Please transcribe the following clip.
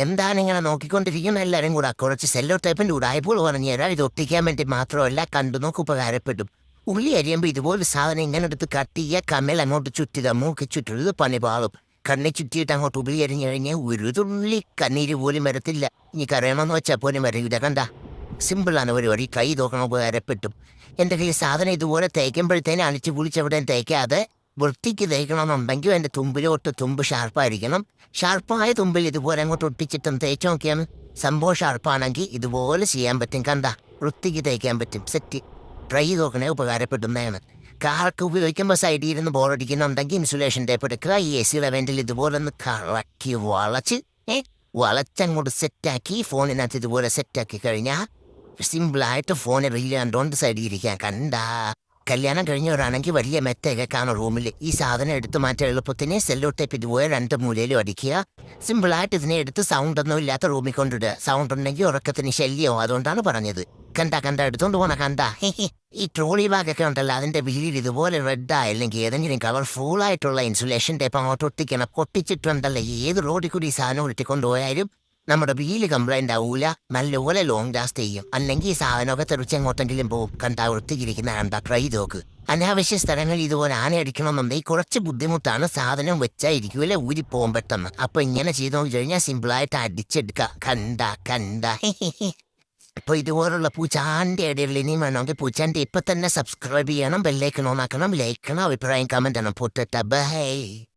എന്താണ് ഇങ്ങനെ നോക്കിക്കൊണ്ടിരിക്കുന്ന എല്ലാവരും കൂടെ കുറച്ച് സെല്ലോ ടൈപ്പിൻ്റെ ഉടായ്പകൾ പറഞ്ഞു തരാം. ഇത് ഒട്ടിക്കാൻ വേണ്ടി മാത്രമല്ല, കണ്ടു നോക്ക് ഉപകാരപ്പെടും. ഉള്ളി അരിയുമ്പോൾ ഇതുപോലെ സാധനം ഇങ്ങനെ എടുത്ത് കട്ട് ചെയ്യുക, കമ്മൽ അങ്ങോട്ട് ചുറ്റുക, മൂക്ക് ചുറ്റരുത്, പണി പാളും. കണ്ണി ചുറ്റിയിട്ട് അങ്ങോട്ട് ഉള്ളി അരിഞ്ഞു കഴിഞ്ഞാൽ ഒരു തുള്ളി കണ്ണീര് പോലും വരത്തില്ല. ഇനി കറിയണമെന്ന് വെച്ചാൽ പോലും വരയില്ല. കണ്ട, സിമ്പിളാണ് പരിപാടി. കൈ നോക്കണം, ഉപകാരപ്പെട്ടും. എൻ്റെ കയ്യിൽ സാധനം ഇതുപോലെ തേക്കുമ്പോഴത്തേനും അണിച്ച് പൊളിച്ചെവിടെയും തേക്കാതെ വൃത്തിക്ക് തേക്കണമെന്നുണ്ടെങ്കിൽ എൻ്റെ തുമ്പിലോട്ട് തുമ്പ് ഷാർപ്പായിരിക്കണം. ഷാർപ്പായ തുമ്പിൽ ഇതുപോലെ അങ്ങോട്ട് ഒട്ടിച്ചിട്ടും തേച്ച് നോക്കിയാണ് സംഭവം ഷാർപ്പാണെങ്കിൽ ഇതുപോലെ ചെയ്യാൻ പറ്റും. കണ്ട, വൃത്തിക്ക് തേക്കാൻ പറ്റും. സെറ്റ് ട്രൈ ചെയ്ത് നോക്കണേ, ഉപകാരപ്പെടുന്നതാണ്. കാർക്ക് ഉപയോഗിക്കുമ്പോൾ സൈഡിൽ ഇരുന്ന് ബോറടിക്കുന്നുണ്ടെങ്കിൽ ഇൻസുലേഷൻ ടേപ്പ് എടുക്കുക. ഈ എ സിയുടെ വെൻറ്റിൽ ഇതുപോലെ ഒന്ന് കറക്കി വളച്ചങ്ങോട്ട് സെറ്റാക്കി ഫോണിനകത്ത് ഇതുപോലെ സെറ്റാക്കി കഴിഞ്ഞാൽ സിമ്പിളായിട്ട് ഫോണിൽ റീൽ കണ്ടോണ്ട് സൈഡിൽ ഇരിക്കാൻ. കണ്ടാ, കല്യാണം കഴിഞ്ഞവരാണെങ്കിൽ വലിയ മെറ്റയൊക്കെ കാണും റൂമിൽ. ഈ സാധനം എടുത്ത് മാറ്റാൻ എളുപ്പത്തിന് സെല്ലോ ടേപ്പ് ഇതുപോലെ 2 മൂലയിലും അടിക്കുക. സിമ്പിളായിട്ട് ഇതിനെ എടുത്ത് സൗണ്ടൊന്നും ഇല്ലാത്ത റൂമിൽ കൊണ്ടിടുക. സൗണ്ട് ഉണ്ടെങ്കിൽ ഉറക്കത്തിന് ശല്യവും, അതുകൊണ്ടാണ് പറഞ്ഞത്. കണ്ട എടുത്തോണ്ട് പോണ കണ്ട. ഈ ട്രോളി ബാഗൊക്കെ ഉണ്ടല്ലോ, അതിൻ്റെ വീലിൽ ഇതുപോലെ റെഡ് അല്ലെങ്കിൽ ഏതെങ്കിലും കളർഫുള്ളായിട്ടുള്ള ഇൻസുലേഷൻ ടേപ്പ് അങ്ങോട്ട് ഒട്ടിക്കണം. പൊട്ടിച്ചിട്ടുണ്ടല്ലോ, ഏത് റോഡിൽ കൂടി ഈ സാധനം ഒട്ടിക്കൊണ്ട് പോയാലും നമ്മുടെ വീല് കംപ്ലൈൻ്റ് ആവൂല, നല്ലപോലെ ലോങ് ലാസ്റ്റ് ചെയ്യും. അല്ലെങ്കിൽ ഈ സാധനമൊക്കെ തെറിച്ച് എങ്ങോട്ടെങ്കിലും പോകും. കണ്ടാ വൃത്തിയിരിക്കുന്ന കണ്ട, ട്രൈ നോക്ക്. അനാവശ്യ സ്ഥലങ്ങളിൽ ഇതുപോലെ ആന അടിക്കണമെന്നുണ്ടെങ്കിൽ കുറച്ച് ബുദ്ധിമുട്ടാണ്. സാധനം വെച്ചായിരിക്കൂല, ഊരിപ്പോകും പെട്ടെന്ന്. അപ്പൊ ഇങ്ങനെ ചെയ്ത് നോക്കി കഴിഞ്ഞാൽ സിമ്പിളായിട്ട് അടിച്ചെടുക്കുക. കണ്ട അപ്പോൾ ഇതുപോലുള്ള പൂച്ചാൻ്റെ ഇടയിൽ ഇനിയും വേണമെങ്കിൽ പൂച്ചാൻ്റെ ഇപ്പം തന്നെ സബ്സ്ക്രൈബ് ചെയ്യണം, ബെല്ലൈക്കൺ ഓണാക്കണം, ലൈക്ക് ചെയ്യണം, അഭിപ്രായം കമൻ്റ് ആണ്. പൊട്ടട്ട ബൈ.